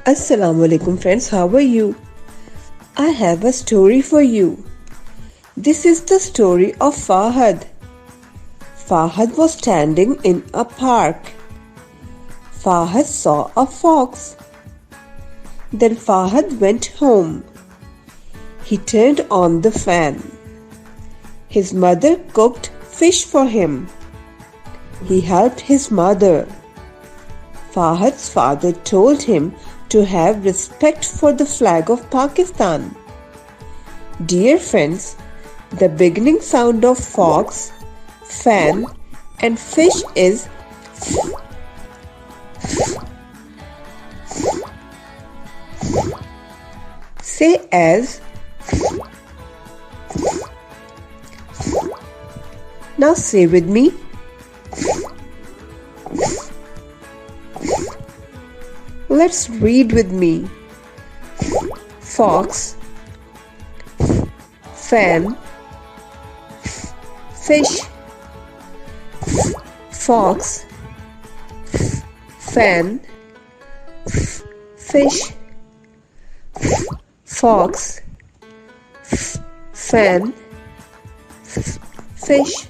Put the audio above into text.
Assalamu alaikum friends, how are you? I have a story for you. This is the story of Fahad. Fahad was standing in a park. Fahad saw a fox. Then Fahad went home. He turned on the fan. His mother cooked fish for him. He helped his mother. Fahad's father told him to have respect for the flag of Pakistan. Dear friends, the beginning sound of fox, fan and fish is say as. Now say with me. Let's read with me. Fox, fan, fish. Fox, fan, fish. Fox, fan, fish.